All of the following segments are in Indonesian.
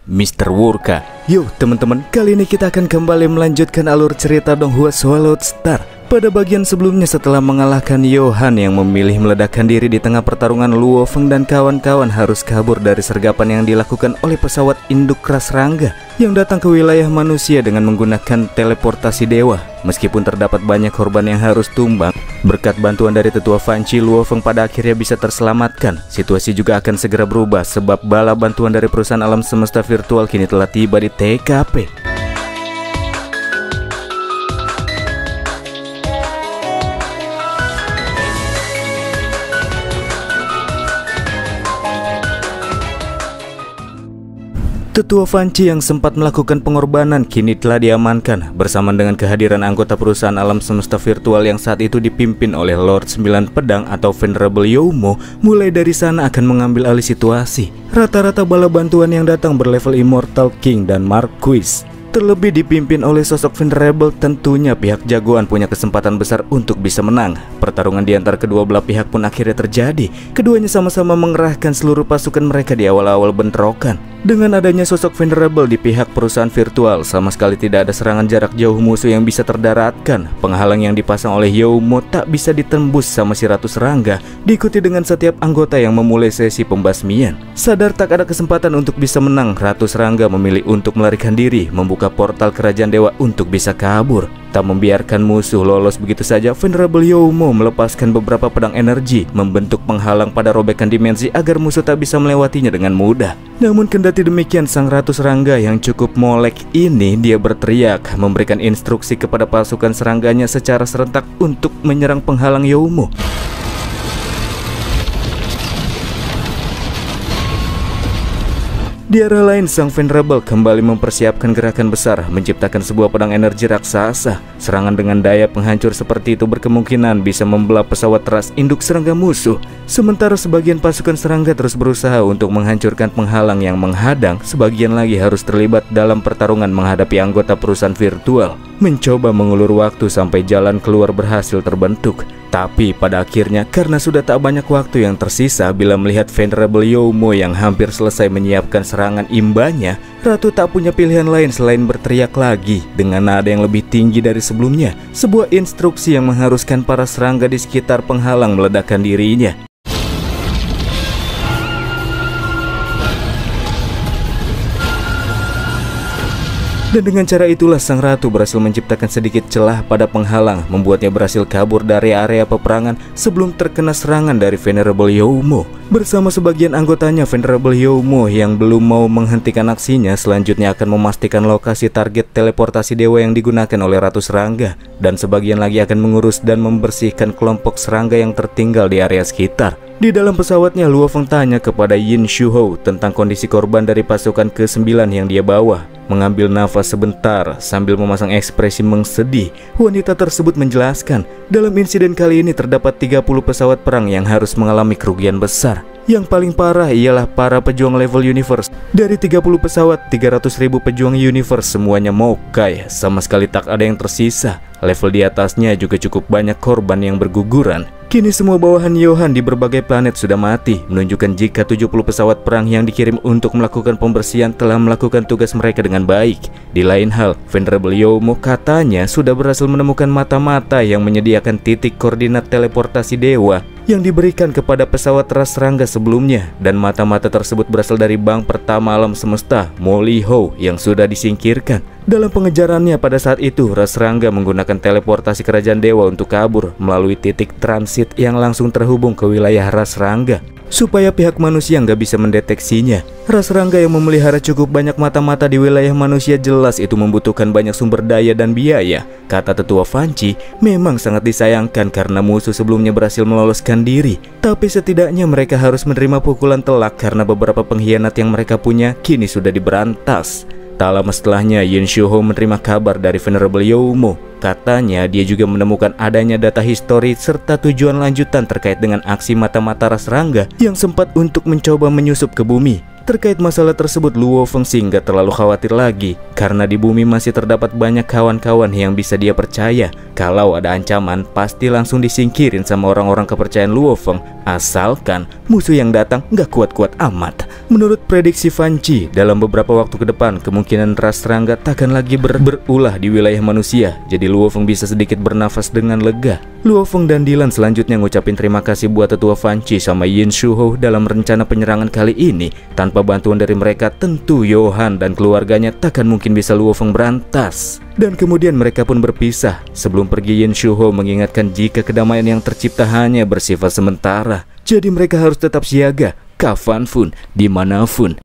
Mr. Wurka. Yo teman-teman, kali ini kita akan kembali melanjutkan alur cerita Donghua Swallowed Star. Pada bagian sebelumnya, setelah mengalahkan Johan yang memilih meledakkan diri di tengah pertarungan, Luo Feng dan kawan-kawan harus kabur dari sergapan yang dilakukan oleh pesawat induk Rasrangga yang datang ke wilayah manusia dengan menggunakan teleportasi dewa. Meskipun terdapat banyak korban yang harus tumbang, berkat bantuan dari tetua Fanci, Luo Feng pada akhirnya bisa terselamatkan. Situasi juga akan segera berubah sebab bala bantuan dari perusahaan alam semesta virtual kini telah tiba di TKP. Tetua Fanci yang sempat melakukan pengorbanan kini telah diamankan bersama dengan kehadiran anggota perusahaan alam semesta virtual yang saat itu dipimpin oleh Lord 9 Pedang atau Venerable Youmo. Mulai dari sana akan mengambil alih situasi. Rata-rata bala bantuan yang datang berlevel Immortal King dan Marquis. Terlebih dipimpin oleh sosok Venerable, tentunya pihak jagoan punya kesempatan besar untuk bisa menang. Pertarungan di antara kedua belah pihak pun akhirnya terjadi. Keduanya sama-sama mengerahkan seluruh pasukan mereka di awal-awal bentrokan. Dengan adanya sosok Venerable di pihak perusahaan virtual, sama sekali tidak ada serangan jarak jauh musuh yang bisa terdaratkan. Penghalang yang dipasang oleh Youmo tak bisa ditembus sama si Ratu Serangga, diikuti dengan setiap anggota yang memulai sesi pembasmian. Sadar tak ada kesempatan untuk bisa menang, Ratu Serangga memilih untuk melarikan diri, membuka portal kerajaan dewa untuk bisa kabur. Tak membiarkan musuh lolos begitu saja, Venerable Youmo melepaskan beberapa pedang energi, membentuk penghalang pada robekan dimensi agar musuh tak bisa melewatinya dengan mudah. Namun kendati demikian, sang Ratu Serangga yang cukup molek ini, dia berteriak, memberikan instruksi kepada pasukan serangganya secara serentak untuk menyerang penghalang Youmo. Di arah lain, sang Venerable kembali mempersiapkan gerakan besar, menciptakan sebuah pedang energi raksasa. Serangan dengan daya penghancur seperti itu berkemungkinan bisa membelah pesawat ras induk serangga musuh. Sementara sebagian pasukan serangga terus berusaha untuk menghancurkan penghalang yang menghadang, sebagian lagi harus terlibat dalam pertarungan menghadapi anggota perusahaan virtual, mencoba mengulur waktu sampai jalan keluar berhasil terbentuk. Tapi pada akhirnya, karena sudah tak banyak waktu yang tersisa, bila melihat Venerable Youmo yang hampir selesai menyiapkan serangan imbanya, Ratu tak punya pilihan lain selain berteriak lagi dengan nada yang lebih tinggi dari sebelumnya, sebuah instruksi yang mengharuskan para serangga di sekitar penghalang meledakkan dirinya. Dan dengan cara itulah sang ratu berhasil menciptakan sedikit celah pada penghalang, membuatnya berhasil kabur dari area peperangan sebelum terkena serangan dari Venerable Youmo. Bersama sebagian anggotanya, Venerable Youmo yang belum mau menghentikan aksinya selanjutnya akan memastikan lokasi target teleportasi dewa yang digunakan oleh Ratu Serangga, dan sebagian lagi akan mengurus dan membersihkan kelompok serangga yang tertinggal di area sekitar. Di dalam pesawatnya, Luo Feng tanya kepada Yin Shuhou tentang kondisi korban dari pasukan ke-9 yang dia bawa. Mengambil nafas sebentar sambil memasang ekspresi mengsedih, wanita tersebut menjelaskan, dalam insiden kali ini terdapat 30 pesawat perang yang harus mengalami kerugian besar. Yang paling parah ialah para pejuang level universe. Dari 30 pesawat, 300.000 pejuang universe semuanya mokai, sama sekali tak ada yang tersisa. Level di atasnya juga cukup banyak korban yang berguguran. Kini semua bawahan Johan di berbagai planet sudah mati, menunjukkan jika 70 pesawat perang yang dikirim untuk melakukan pembersihan telah melakukan tugas mereka dengan baik. Di lain hal, Venerable Youmo katanya sudah berhasil menemukan mata-mata yang menyediakan titik koordinat teleportasi dewa yang diberikan kepada pesawat Rasrangga sebelumnya, dan mata-mata tersebut berasal dari bank pertama alam semesta, Molly Ho, yang sudah disingkirkan. Dalam pengejarannya pada saat itu, Rasrangga menggunakan teleportasi kerajaan dewa untuk kabur melalui titik transit yang langsung terhubung ke wilayah Rasrangga, supaya pihak manusia nggak bisa mendeteksinya. Rasrangga yang memelihara cukup banyak mata-mata di wilayah manusia jelas itu membutuhkan banyak sumber daya dan biaya. Kata tetua Fanci, memang sangat disayangkan karena musuh sebelumnya berhasil meloloskan diri, tapi setidaknya mereka harus menerima pukulan telak karena beberapa pengkhianat yang mereka punya kini sudah diberantas. Tak lama setelahnya, Yin Shuhou menerima kabar dari Venerable Youmo. Katanya dia juga menemukan adanya data histori serta tujuan lanjutan terkait dengan aksi mata-mata ras rangga yang sempat untuk mencoba menyusup ke bumi. Terkait masalah tersebut, Luo Fengxi nggak terlalu khawatir lagi karena di bumi masih terdapat banyak kawan-kawan yang bisa dia percaya. Kalau ada ancaman, pasti langsung disingkirin sama orang-orang kepercayaan Luo Feng, asalkan musuh yang datang nggak kuat-kuat amat. Menurut prediksi Fan Chi, dalam beberapa waktu ke depan kemungkinan ras serangga takkan lagi berulah di wilayah manusia. Jadi Luo Feng bisa sedikit bernafas dengan lega. Luo Feng dan Dylan selanjutnya ngucapin terima kasih buat tetua Fan Chi sama Yin Shuho dalam rencana penyerangan kali ini. Tanpa bantuan dari mereka, tentu Johan dan keluarganya takkan mungkin bisa Luo Feng berantas. Dan kemudian mereka pun berpisah. Sebelum pergi, Yin Shuho mengingatkan jika kedamaian yang tercipta hanya bersifat sementara. Jadi mereka harus tetap siaga, kapanpun, dimanapun.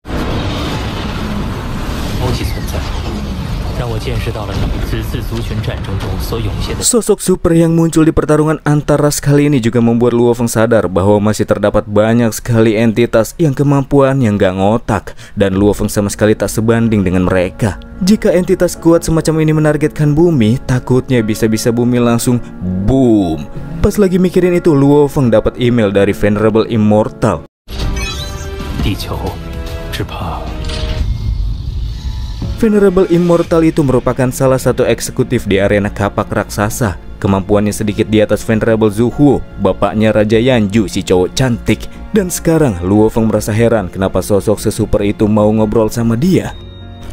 Sosok super yang muncul di pertarungan antar ras kali ini juga membuat Luo Feng sadar bahwa masih terdapat banyak sekali entitas yang kemampuannya nggak ngotak, dan Luo Feng sama sekali tak sebanding dengan mereka. Jika entitas kuat semacam ini menargetkan bumi, takutnya bisa-bisa bumi langsung boom. Pas lagi mikirin itu, Luo Feng dapat email dari Venerable Immortal. Venerable Immortal itu merupakan salah satu eksekutif di arena kapak raksasa. Kemampuannya sedikit di atas Venerable Zuhuo, bapaknya Raja Yanju, si cowok cantik. Dan sekarang Luo Feng merasa heran kenapa sosok sesuper itu mau ngobrol sama dia.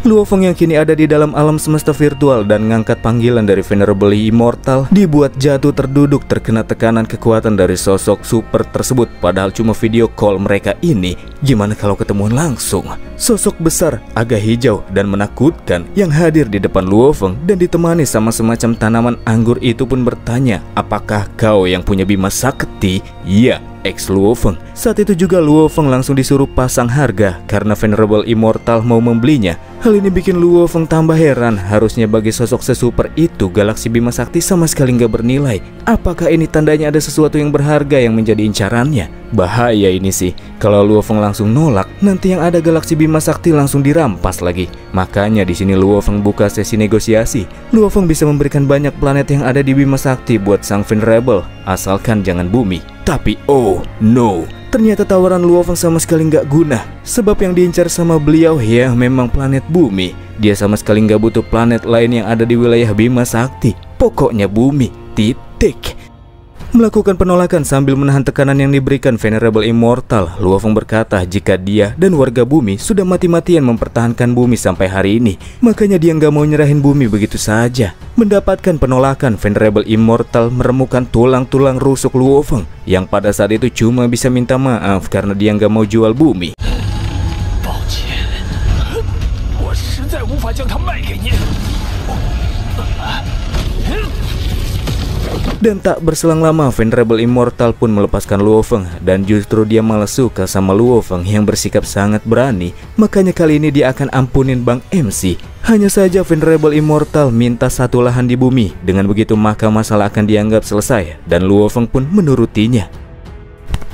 Luo Feng yang kini ada di dalam alam semesta virtual dan ngangkat panggilan dari Venerable Immortal dibuat jatuh terduduk terkena tekanan kekuatan dari sosok super tersebut. Padahal cuma video call mereka ini, gimana kalau ketemuan langsung? Sosok besar, agak hijau dan menakutkan yang hadir di depan Luo Feng dan ditemani sama semacam tanaman anggur itu pun bertanya, apakah kau yang punya Bima Sakti? Iya, ex Luo Feng. Saat itu juga Luo Feng langsung disuruh pasang harga karena Venerable Immortal mau membelinya. Hal ini bikin Luo Feng tambah heran, harusnya bagi sosok sesuper itu galaksi Bima Sakti sama sekali nggak bernilai. Apakah ini tandanya ada sesuatu yang berharga yang menjadi incarannya? Bahaya ini sih, kalau Luo Feng langsung nolak, nanti yang ada galaksi Bima Sakti langsung dirampas lagi. Makanya di sini Luo Feng buka sesi negosiasi. Luo Feng bisa memberikan banyak planet yang ada di Bima Sakti buat sang Venerable, asalkan jangan bumi. Tapi oh no, ternyata tawaran Luo Feng sama sekali nggak guna. Sebab yang diincar sama beliau ya memang planet bumi. Dia sama sekali nggak butuh planet lain yang ada di wilayah Bima Sakti. Pokoknya bumi, titik. Melakukan penolakan sambil menahan tekanan yang diberikan Venerable Immortal, Luo Feng berkata jika dia dan warga bumi sudah mati-matian mempertahankan bumi sampai hari ini, makanya dia nggak mau nyerahin bumi begitu saja. Mendapatkan penolakan, Venerable Immortal meremukan tulang-tulang rusuk Luo Feng yang pada saat itu cuma bisa minta maaf karena dia nggak mau jual bumi. Dan tak berselang lama, Venerable Immortal pun melepaskan Luo Feng, dan justru dia malah suka sama Luo Feng yang bersikap sangat berani. Makanya kali ini dia akan ampunin Bang MC. Hanya saja Venerable Immortal minta satu lahan di bumi. Dengan begitu maka masalah akan dianggap selesai, dan Luo Feng pun menurutinya.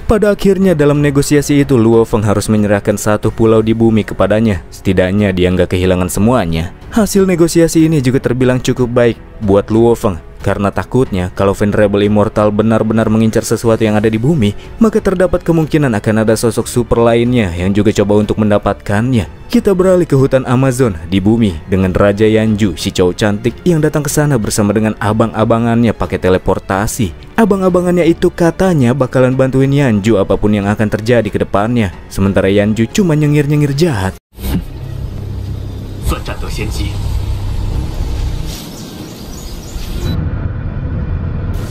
Pada akhirnya dalam negosiasi itu Luo Feng harus menyerahkan satu pulau di bumi kepadanya. Setidaknya dia nggak kehilangan semuanya. Hasil negosiasi ini juga terbilang cukup baik buat Luo Feng. Karena takutnya kalau Venerable Immortal benar-benar mengincar sesuatu yang ada di bumi, maka terdapat kemungkinan akan ada sosok super lainnya yang juga coba untuk mendapatkannya. Kita beralih ke hutan Amazon di bumi dengan Raja Yanju, si cowok cantik yang datang ke sana bersama dengan abang-abangannya pakai teleportasi. Abang-abangannya itu katanya bakalan bantuin Yanju apapun yang akan terjadi ke depannya. Sementara Yanju cuma nyengir-nyengir jahat.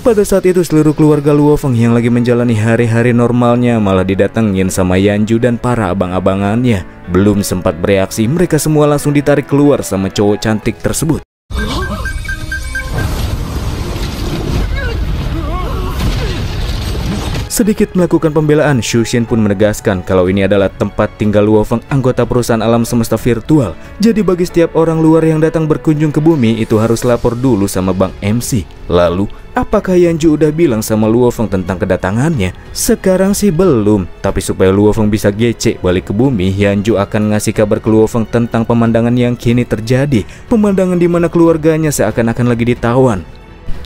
Pada saat itu seluruh keluarga Luo Feng yang lagi menjalani hari-hari normalnya malah didatengin sama Yanju dan para abang-abangannya. Belum sempat bereaksi, mereka semua langsung ditarik keluar sama cowok cantik tersebut. Sedikit melakukan pembelaan, Shu Shen pun menegaskan kalau ini adalah tempat tinggal Luo Feng, anggota perusahaan alam semesta virtual. Jadi bagi setiap orang luar yang datang berkunjung ke bumi itu harus lapor dulu sama Bang MC. Lalu, apakah Yanju udah bilang sama Luo Feng tentang kedatangannya? Sekarang sih belum, tapi supaya Luo Feng bisa gecek balik ke bumi, Yanju akan ngasih kabar ke Luo Feng tentang pemandangan yang kini terjadi. Pemandangan di mana keluarganya seakan-akan lagi ditawan.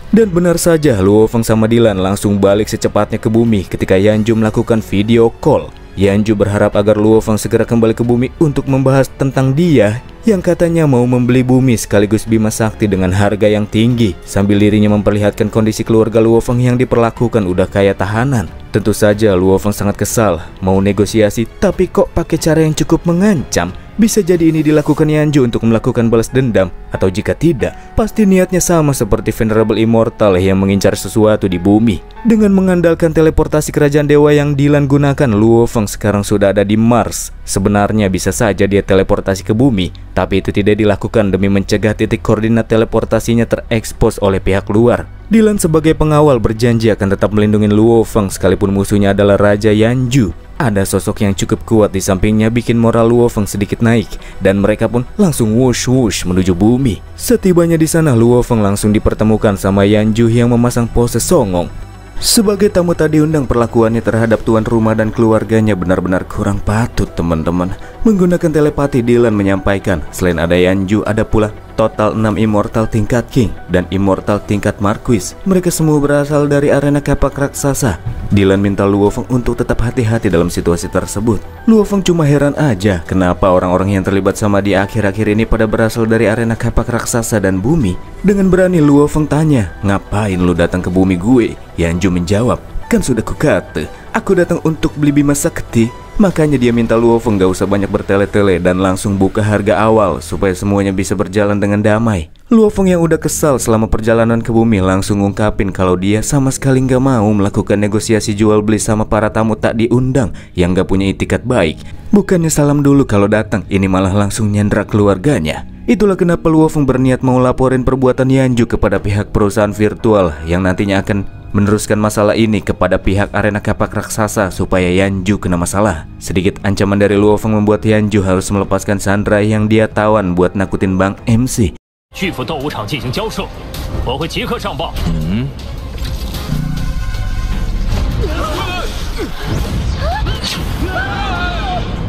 Dan benar saja, Luo Feng sama Dylan langsung balik secepatnya ke bumi ketika Yanju melakukan video call. Yanju berharap agar Luo Feng segera kembali ke bumi untuk membahas tentang dia yang katanya mau membeli bumi sekaligus Bima Sakti dengan harga yang tinggi, sambil dirinya memperlihatkan kondisi keluarga Luo Feng yang diperlakukan udah kayak tahanan. Tentu saja Luo Feng sangat kesal, mau negosiasi tapi kok pakai cara yang cukup mengancam. Bisa jadi ini dilakukan Yanju untuk melakukan balas dendam, atau jika tidak, pasti niatnya sama seperti Venerable Immortal yang mengincar sesuatu di bumi. Dengan mengandalkan teleportasi kerajaan dewa yang Dylan gunakan, Luo Feng sekarang sudah ada di Mars. Sebenarnya bisa saja dia teleportasi ke bumi, tapi itu tidak dilakukan demi mencegah titik koordinat teleportasinya terekspos oleh pihak luar. Dylan sebagai pengawal berjanji akan tetap melindungi Luo Feng sekalipun musuhnya adalah Raja Yanju. Ada sosok yang cukup kuat di sampingnya bikin moral Luo Feng sedikit naik, dan mereka pun langsung wush menuju bumi. Setibanya di sana, Luo Feng langsung dipertemukan sama Yanju yang memasang pose songong. Sebagai tamu tak diundang, perlakuannya terhadap tuan rumah dan keluarganya benar-benar kurang patut, teman-teman. Menggunakan telepati, Dylan menyampaikan selain ada Yanju, ada pula total 6 immortal tingkat king dan immortal tingkat marquis. Mereka semua berasal dari arena kapak raksasa. Dylan minta Luo Feng untuk tetap hati-hati dalam situasi tersebut. Luo Feng cuma heran aja kenapa orang-orang yang terlibat sama di akhir-akhir ini pada berasal dari arena kapak raksasa dan bumi. Dengan berani Luo Feng tanya, "Ngapain lu datang ke bumi gue?" Yanju menjawab, "Kan sudah kukata, aku datang untuk beli Bima Sakti." Makanya dia minta Luo Feng gak usah banyak bertele-tele dan langsung buka harga awal supaya semuanya bisa berjalan dengan damai. Luo Feng yang udah kesal selama perjalanan ke bumi langsung ngungkapin kalau dia sama sekali gak mau melakukan negosiasi jual beli sama para tamu tak diundang yang gak punya itikat baik. Bukannya salam dulu kalau datang, ini malah langsung nyandra keluarganya. Itulah kenapa Luo Feng berniat mau laporin perbuatan Yanju kepada pihak perusahaan virtual yang nantinya akan meneruskan masalah ini kepada pihak arena kapak raksasa supaya Yanju kena masalah. Sedikit ancaman dari Luo Feng membuat Yanju harus melepaskan Sandra yang dia tawan buat nakutin Bang MC.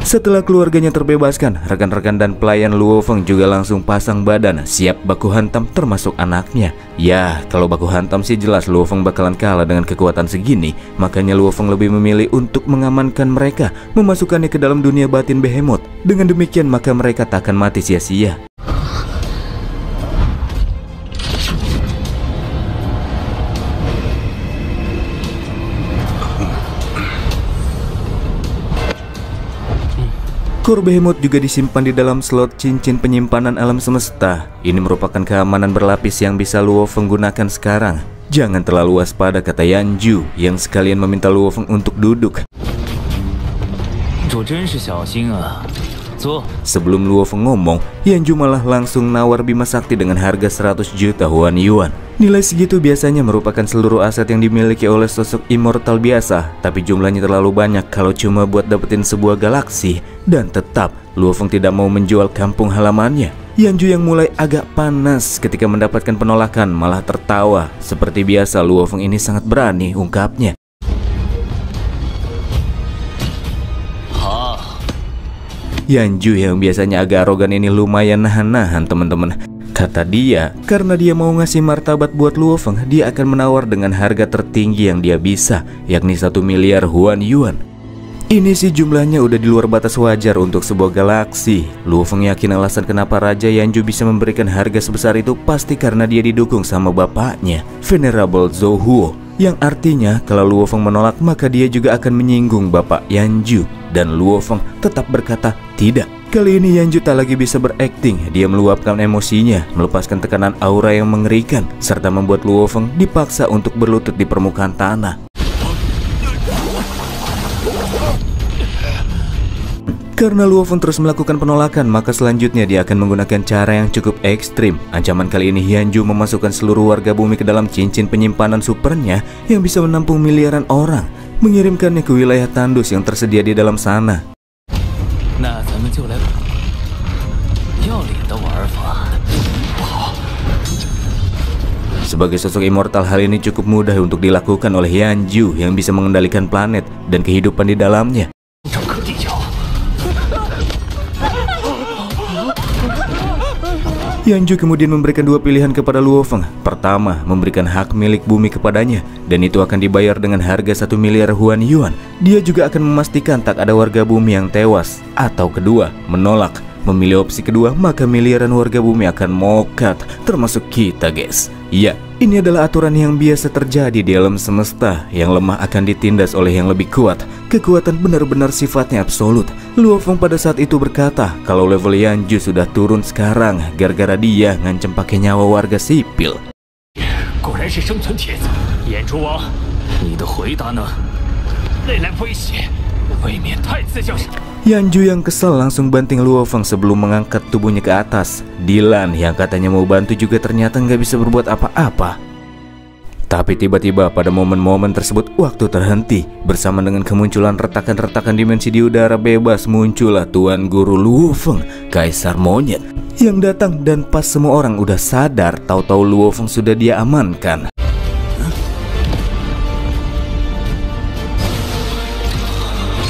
Setelah keluarganya terbebaskan, rekan-rekan dan pelayan Luo Feng juga langsung pasang badan, siap baku hantam termasuk anaknya. Ya, kalau baku hantam sih jelas Luo Feng bakalan kalah dengan kekuatan segini. Makanya Luo Feng lebih memilih untuk mengamankan mereka, memasukkannya ke dalam dunia batin Behemoth. Dengan demikian maka mereka tak akan mati sia-sia. Core Behemoth juga disimpan di dalam slot cincin penyimpanan alam semesta. Ini merupakan keamanan berlapis yang bisa Luo Feng gunakan sekarang. Jangan terlalu waspada, kata Yanju yang sekalian meminta Luo Feng untuk duduk. Sebelum Luo Feng ngomong, Yanju malah langsung nawar Bima Sakti dengan harga 100 juta Huan Yuan. Nilai segitu biasanya merupakan seluruh aset yang dimiliki oleh sosok immortal biasa, tapi jumlahnya terlalu banyak kalau cuma buat dapetin sebuah galaksi. Dan tetap, Luo Feng tidak mau menjual kampung halamannya. Yanju yang mulai agak panas ketika mendapatkan penolakan malah tertawa. Seperti biasa, Luo Feng ini sangat berani ungkapnya. Yanju yang biasanya agak arogan ini lumayan nahan-nahan, teman-teman. Kata dia, karena dia mau ngasih martabat buat Luo Feng, dia akan menawar dengan harga tertinggi yang dia bisa, yakni 1 miliar Huan Yuan. Ini sih jumlahnya udah di luar batas wajar untuk sebuah galaksi. Luo Feng yakin alasan kenapa Raja Yanju bisa memberikan harga sebesar itu pasti karena dia didukung sama bapaknya, Venerable Zhou Huo. Yang artinya kalau Luo Feng menolak maka dia juga akan menyinggung bapak Yanju. Dan Luo Feng tetap berkata tidak. Kali ini Yanju tak lagi bisa berakting. Dia meluapkan emosinya, melepaskan tekanan aura yang mengerikan, serta membuat Luo Feng dipaksa untuk berlutut di permukaan tanah. Karena Luo Feng terus melakukan penolakan, maka selanjutnya dia akan menggunakan cara yang cukup ekstrim. Ancaman kali ini Yanju memasukkan seluruh warga bumi ke dalam cincin penyimpanan supernya yang bisa menampung miliaran orang. mengirimkannya ke wilayah tandus yang tersedia di dalam sana. Sebagai sosok immortal, hal ini cukup mudah untuk dilakukan oleh Yanju yang bisa mengendalikan planet dan kehidupan di dalamnya. Yanju kemudian memberikan dua pilihan kepada Luo Feng. Pertama, memberikan hak milik bumi kepadanya, dan itu akan dibayar dengan harga 1 miliar Huan Yuan. Dia juga akan memastikan tak ada warga bumi yang tewas. Atau kedua, menolak. Memilih opsi kedua, maka miliaran warga bumi akan mokat, termasuk kita, guys. Ya, ini adalah aturan yang biasa terjadi di alam semesta. Yang lemah akan ditindas oleh yang lebih kuat. Kekuatan benar-benar sifatnya absolut. Luo Feng pada saat itu berkata kalau level Yanju sudah turun sekarang gara-gara dia ngancem pakai nyawa warga sipil. Yanju yang kesal langsung banting Luo Feng sebelum mengangkat tubuhnya ke atas. Dilan yang katanya mau bantu juga ternyata nggak bisa berbuat apa-apa. Tapi tiba-tiba pada momen-momen tersebut waktu terhenti. Bersama dengan kemunculan retakan-retakan dimensi di udara bebas, muncullah Tuan Guru Luo Feng, Kaisar Monyet, yang datang. Dan pas semua orang udah sadar, tahu-tahu Luo Feng sudah dia amankan.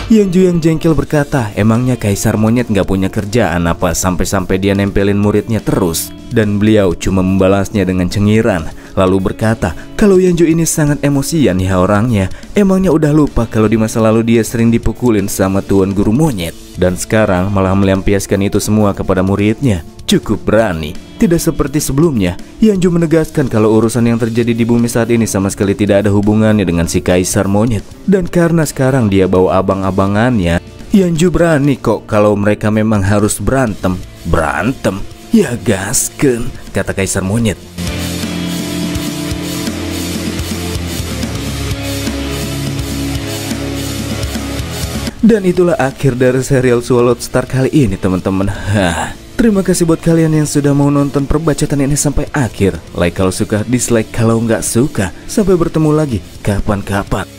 Yanju yang jengkel berkata, emangnya Kaisar Monyet nggak punya kerjaan apa sampai-sampai dia nempelin muridnya terus? Dan beliau cuma membalasnya dengan cengiran, lalu berkata kalau Yanju ini sangat emosian ya orangnya. Emangnya udah lupa kalau di masa lalu dia sering dipukulin sama Tuan Guru Monyet, dan sekarang malah melampiaskan itu semua kepada muridnya. Cukup berani. Tidak seperti sebelumnya, Yanju menegaskan kalau urusan yang terjadi di bumi saat ini sama sekali tidak ada hubungannya dengan si Kaisar Monyet. Dan karena sekarang dia bawa abang-abangannya, Yanju berani kok kalau mereka memang harus berantem. Berantem? Ya gasken, kata Kaisar Monyet. Dan itulah akhir dari serial Sword Star kali ini, teman-teman. Terima kasih buat kalian yang sudah mau nonton perbacaan ini sampai akhir. Like kalau suka, dislike kalau nggak suka. Sampai bertemu lagi kapan-kapan.